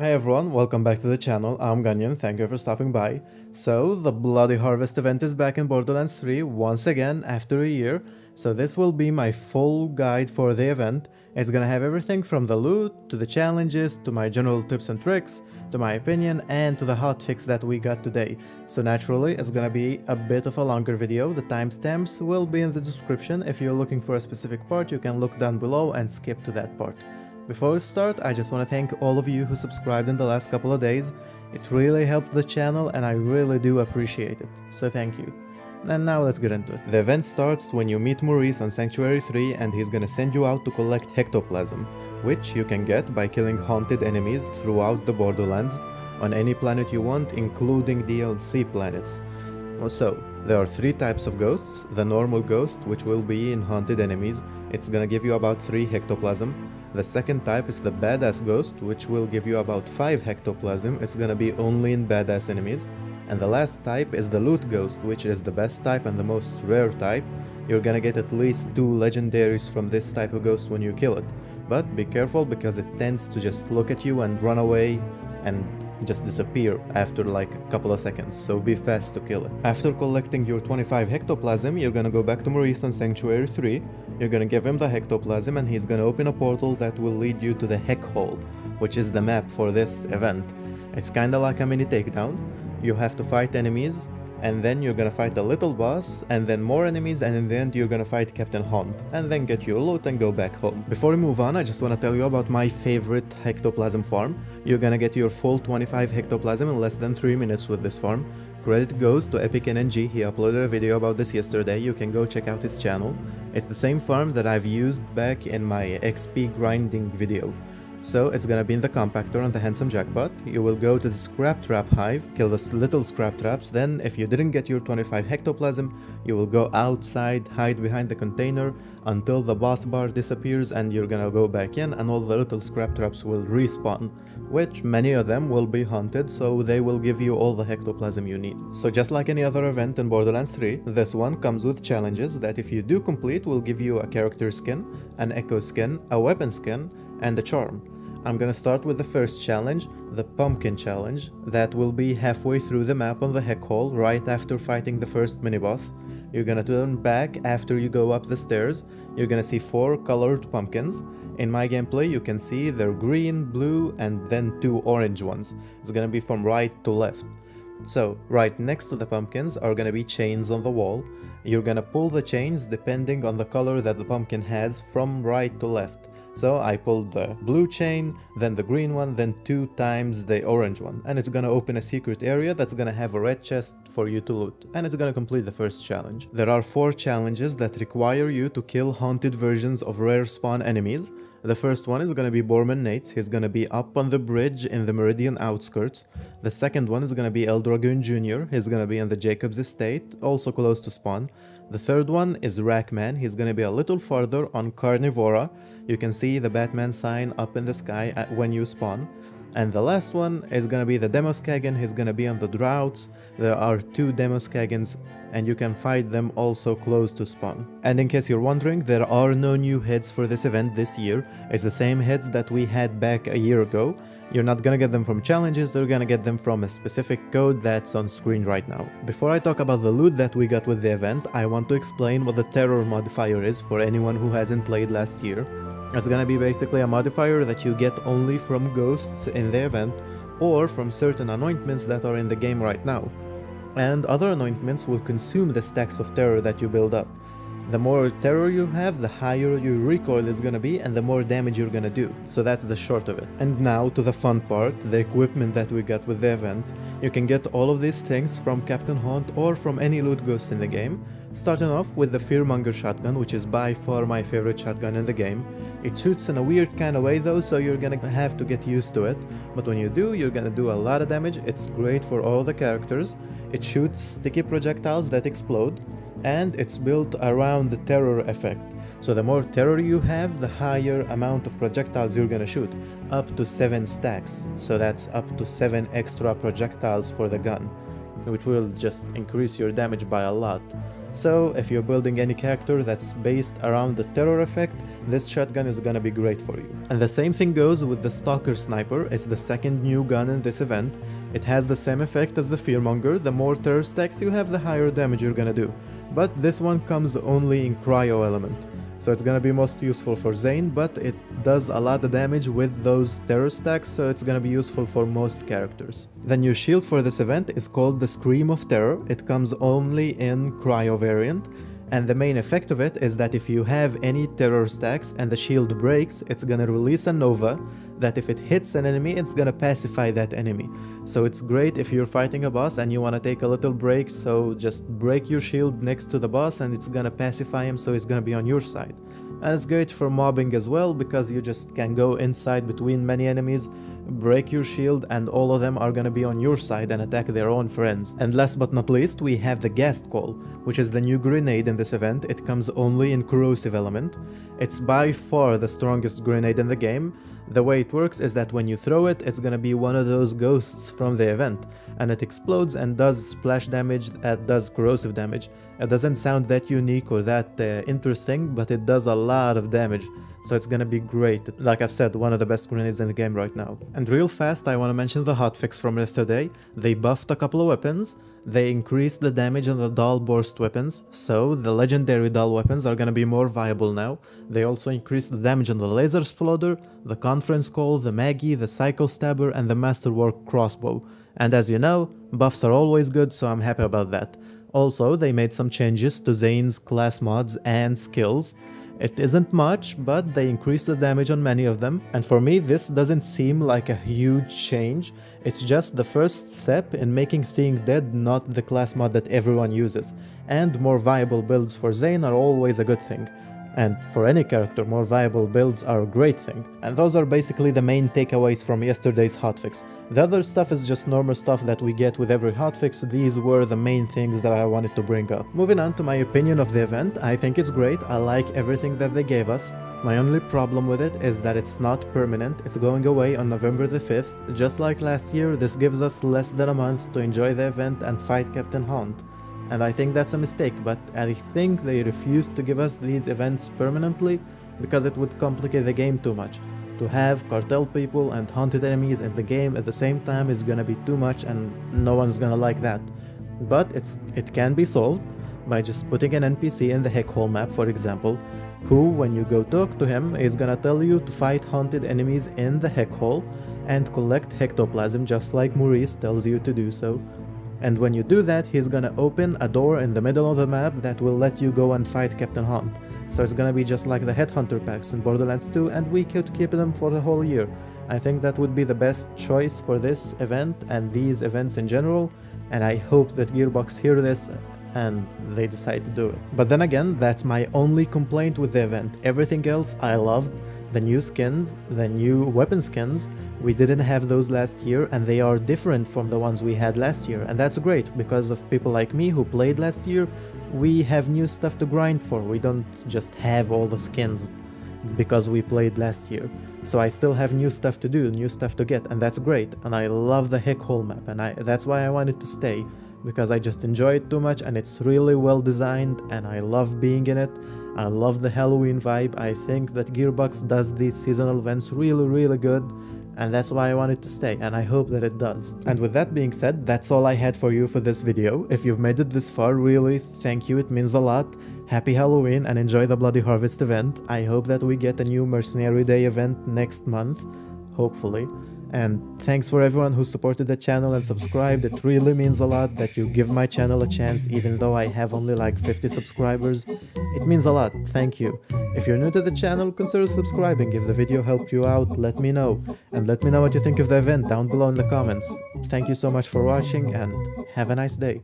Hey everyone, welcome back to the channel. I'm Ganyan, thank you for stopping by. So, the Bloody Harvest event is back in Borderlands 3 once again after a year. So this will be my full guide for the event. It's gonna have everything from the loot, to the challenges, to my general tips and tricks, to my opinion, and to the hotfix that we got today. So naturally, it's gonna be a bit of a longer video. The timestamps will be in the description. If you're looking for a specific part, you can look down below and skip to that part. Before we start, I just want to thank all of you who subscribed in the last couple of days. It really helped the channel and I really do appreciate it, so thank you. And now let's get into it. The event starts when you meet Maurice on Sanctuary 3 and he's gonna send you out to collect Hectoplasm, which you can get by killing haunted enemies throughout the Borderlands on any planet you want, including DLC planets. So, there are 3 types of ghosts. The normal ghost, which will be in haunted enemies, it's gonna give you about 3 Hectoplasm. The second type is the Badass Ghost, which will give you about 5 Hectoplasm, it's gonna be only in badass enemies. And the last type is the Loot Ghost, which is the best type and the most rare type. You're gonna get at least 2 legendaries from this type of ghost when you kill it. But be careful because it tends to just look at you and run away and just disappear after like a couple of seconds, so be fast to kill it. After collecting your 25 Hectoplasm, you're gonna go back to Maurice on Sanctuary 3, you're gonna give him the Hectoplasm and he's gonna open a portal that will lead you to the Heck Hole, which is the map for this event. It's kinda like a mini takedown. You have to fight enemies, and then you're gonna fight the little boss, and then more enemies, and in the end you're gonna fight Captain Hunt, and then get your loot and go back home. Before we move on, I just wanna tell you about my favorite Hectoplasm farm. You're gonna get your full 25 Hectoplasm in less than 3 minutes with this farm. Credit goes to Epic NNG, he uploaded a video about this yesterday, you can go check out his channel. It's the same farm that I've used back in my XP grinding video. So it's gonna be in the compactor on the Handsome Jackpot. You will go to the Scrap Trap Hive, kill the little scrap traps, then if you didn't get your 25 Hectoplasm, you will go outside, hide behind the container until the boss bar disappears and you're gonna go back in and all the little scrap traps will respawn, which many of them will be haunted, so they will give you all the Hectoplasm you need. So just like any other event in Borderlands 3, this one comes with challenges that if you do complete will give you a character skin, an echo skin, a weapon skin, and a charm. I'm gonna start with the first challenge, the Pumpkin Challenge, that will be halfway through the map on the Heck Hole right after fighting the first mini-boss. You're gonna turn back after you go up the stairs, you're gonna see 4 colored pumpkins. In my gameplay you can see they're green, blue, and then 2 orange ones. It's gonna be from right to left. So, right next to the pumpkins are gonna be chains on the wall. You're gonna pull the chains depending on the color that the pumpkin has from right to left. So I pulled the blue chain, then the green one, then 2 times the orange one. And it's gonna open a secret area that's gonna have a red chest for you to loot. And it's gonna complete the first challenge. There are 4 challenges that require you to kill haunted versions of rare spawn enemies. The first one is gonna be Borman Nate, he's gonna be up on the bridge in the Meridian outskirts. The second one is gonna be El Dragoon Jr., he's gonna be in the Jacob's estate, also close to spawn. The third one is Rackman, he's gonna be a little farther on Carnivora. You can see the Batman sign up in the sky when you spawn. And the last one is gonna be the Demoskagan, he's gonna be on the Droughts. There are 2 Demoskagans and you can fight them also close to spawn. And in case you're wondering, there are no new heads for this event this year. It's the same heads that we had back a year ago. You're not gonna get them from challenges, you're gonna get them from a specific code that's on screen right now. Before I talk about the loot that we got with the event, I want to explain what the terror modifier is for anyone who hasn't played last year. It's gonna be basically a modifier that you get only from ghosts in the event or from certain anointments that are in the game right now. And other anointments will consume the stacks of terror that you build up. The more terror you have, the higher your recoil is gonna be and the more damage you're gonna do. So that's the short of it. And now to the fun part, the equipment that we got with the event. You can get all of these things from Captain Hunt or from any loot ghost in the game. Starting off with the Fearmonger shotgun, which is by far my favorite shotgun in the game. It shoots in a weird kind of way though, so you're gonna have to get used to it. But when you do, you're gonna do a lot of damage. It's great for all the characters. It shoots sticky projectiles that explode, and it's built around the terror effect. So the more terror you have, the higher amount of projectiles you're gonna shoot, up to 7 stacks. So that's up to 7 extra projectiles for the gun, which will just increase your damage by a lot. So if you're building any character that's based around the terror effect, this shotgun is gonna be great for you. And the same thing goes with the Stalker Sniper. It's the second new gun in this event. It has the same effect as the Fearmonger. The more terror stacks you have, the higher damage you're gonna do. But this one comes only in cryo element. So it's gonna be most useful for Zane, but it does a lot of damage with those terror stacks, so it's gonna be useful for most characters. The new shield for this event is called the Scream of Terror. It comes only in cryo variant. And the main effect of it is that if you have any terror stacks and the shield breaks, it's gonna release a nova that if it hits an enemy, it's gonna pacify that enemy. So it's great if you're fighting a boss and you wanna take a little break, so just break your shield next to the boss and it's gonna pacify him, so he's gonna be on your side. And it's great for mobbing as well, because you just can go inside between many enemies, break your shield, and all of them are gonna be on your side and attack their own friends. And last but not least, we have the Ghast Call, which is the new grenade in this event. It comes only in corrosive element. It's by far the strongest grenade in the game. The way it works is that when you throw it, it's gonna be one of those ghosts from the event, and it explodes and does splash damage that does corrosive damage. It doesn't sound that unique or that interesting, but it does a lot of damage. So it's gonna be great. Like I've said, one of the best grenades in the game right now. And real fast, I wanna mention the hotfix from yesterday. They buffed a couple of weapons. They increased the damage on the dull burst weapons, so the legendary dull weapons are gonna be more viable now. They also increased the damage on the laser exploder, the conference call, the Maggie, the psycho stabber, and the masterwork crossbow. And as you know, buffs are always good, so I'm happy about that. Also, they made some changes to Zane's class mods and skills. It isn't much, but they increased the damage on many of them, and for me this doesn't seem like a huge change. It's just the first step in making Seeing Dead not the class mod that everyone uses, and more viable builds for Zane are always a good thing. And for any character, more viable builds are a great thing. And those are basically the main takeaways from yesterday's hotfix. The other stuff is just normal stuff that we get with every hotfix. These were the main things that I wanted to bring up. Moving on to my opinion of the event, I think it's great. I like everything that they gave us. My only problem with it is that it's not permanent. It's going away on November the 5th. Just like last year, this gives us less than a month to enjoy the event and fight Captain Hunt. And I think that's a mistake, but I think they refused to give us these events permanently because it would complicate the game too much. To have cartel people and haunted enemies in the game at the same time is gonna be too much, and no one's gonna like that. But it can be solved by just putting an NPC in the Heck Hole map, for example, who, when you go talk to him, is gonna tell you to fight haunted enemies in the Heck Hole and collect Hectoplasm just like Maurice tells you to do so. And when you do that, he's gonna open a door in the middle of the map that will let you go and fight Captain Hunt. So it's gonna be just like the Headhunter packs in Borderlands 2, and we could keep them for the whole year. I think that would be the best choice for this event and these events in general, and I hope that Gearbox hear this and they decide to do it. But then again, that's my only complaint with the event. Everything else I loved. The new skins, the new weapon skins, we didn't have those last year, and they are different from the ones we had last year, and that's great because of people like me who played last year. We have new stuff to grind for. We don't just have all the skins because we played last year. So I still have new stuff to do, new stuff to get, and that's great. And I love the Heck Hole map, and that's why I wanted to stay, because I just enjoy it too much, and it's really well designed, and I love being in it. I love the Halloween vibe. I think that Gearbox does these seasonal events really good, and that's why I wanted to stay, and I hope that it does. And with that being said, that's all I had for you for this video. If you've made it this far, really, thank you, it means a lot. Happy Halloween and enjoy the Bloody Harvest event. I hope that we get a new Mercenary Day event next month, hopefully. And thanks for everyone who supported the channel and subscribed. It really means a lot that you give my channel a chance, even though I have only like 50 subscribers. It means a lot, thank you. If you're new to the channel, consider subscribing. If the video helped you out, let me know. And let me know what you think of the event down below in the comments. Thank you so much for watching, and have a nice day.